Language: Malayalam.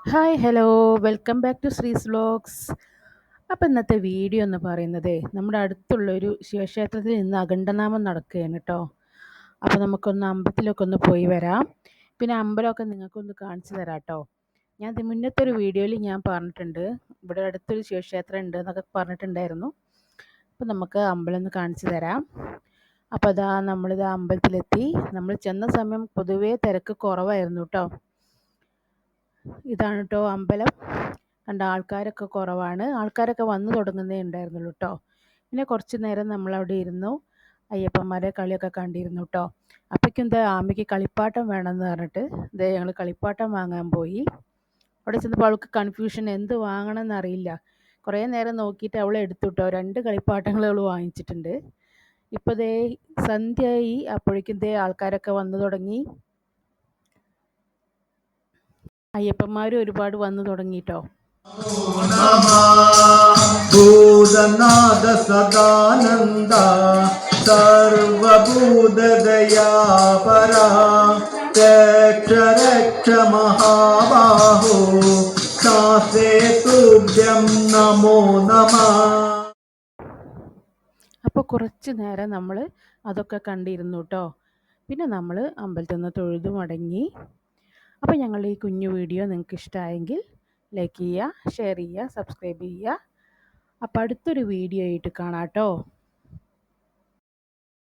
Hi hello welcome back to Sree's vlogs. അപ്പോൾ ഇന്നത്തെ വീഡിയോ എന്ന് പറയുന്നത് നമ്മുടെ അടുത്തുള്ളൊരു ശിവക്ഷേത്രത്തിൽ ഇന്ന് അഖണ്ഡനാമം നടക്കുകയാണ് കേട്ടോ. അപ്പോൾ നമുക്കൊന്ന് അമ്പലത്തിലൊക്കെ ഒന്ന് പോയി വരാം. പിന്നെ അമ്പലമൊക്കെ നിങ്ങൾക്കൊന്ന് കാണിച്ചു തരാം കേട്ടോ. ഞാൻ മുന്നത്തെ ഒരു വീഡിയോയിൽ ഞാൻ പറഞ്ഞിട്ടുണ്ട്, ഇവിടെ അടുത്തൊരു ശിവക്ഷേത്രം ഉണ്ട് എന്നൊക്കെ പറഞ്ഞിട്ടുണ്ടായിരുന്നു. അപ്പോൾ നമുക്ക് അമ്പലം ഒന്ന് കാണിച്ചു തരാം. അപ്പോൾ അതാ നമ്മളിത് അമ്പലത്തിലെത്തി. നമ്മൾ ചെന്ന സമയം പൊതുവേ തിരക്ക് കുറവായിരുന്നു കേട്ടോ. ഇതാണ് കേട്ടോ അമ്പലം. കണ്ട ആൾക്കാരൊക്കെ കുറവാണ്, ആൾക്കാരൊക്കെ വന്നു തുടങ്ങുന്നേ ഉണ്ടായിരുന്നുള്ളൂ കേട്ടോ. പിന്നെ കുറച്ച് നേരം നമ്മളവിടെ ഇരുന്നു, അയ്യപ്പന്മാരെ കളിയൊക്കെ കണ്ടിരുന്നു കേട്ടോ. അപ്പോഴേക്കും എന്താ ആമയ്ക്ക് കളിപ്പാട്ടം വേണമെന്ന് പറഞ്ഞിട്ട് ഇതേ ഞങ്ങൾ കളിപ്പാട്ടം വാങ്ങാൻ പോയി. അവിടെ ചെന്നപ്പോൾ അവൾക്ക് കൺഫ്യൂഷൻ, എന്ത് വാങ്ങണം എന്നറിയില്ല. കുറേ നേരം നോക്കിയിട്ട് അവൾ എടുത്തു കേട്ടോ. 2 കളിപ്പാട്ടങ്ങൾ അവൾ വാങ്ങിച്ചിട്ടുണ്ട്. ഇപ്പോൾ ദേ സന്ധ്യയായി, അപ്പോഴേക്കും ദേ ആൾക്കാരൊക്കെ വന്നു തുടങ്ങി. അയ്യപ്പന്മാരും ഒരുപാട് വന്നു തുടങ്ങിട്ടോ. ഭൂതനാഥ സദാനന്ദ സർവഭൂതദയാപരാ രക്ഷ രക്ഷ മഹാബാഹോ ശാസ്ത്രേ തുഭ്യം നമോ നമഃ. അപ്പോൾ കുറച്ച് നേരം നമ്മൾ അതൊക്കെ കണ്ടിരുന്നു കേട്ടോ. പിന്നെ നമ്മൾ അമ്പലത്തിൽ നിന്ന് തൊഴുതു മടങ്ങി. അപ്പോൾ ഞങ്ങളുടെ ഈ കുഞ്ഞു വീഡിയോ നിങ്ങൾക്ക് ഇഷ്ടമായെങ്കിൽ ലൈക്ക് ചെയ്യുക, ഷെയർ ചെയ്യുക, സബ്സ്ക്രൈബ് ചെയ്യുക. അപ്പോൾ അടുത്തൊരു വീഡിയോ ആയിട്ട് കാണാം കേട്ടോ.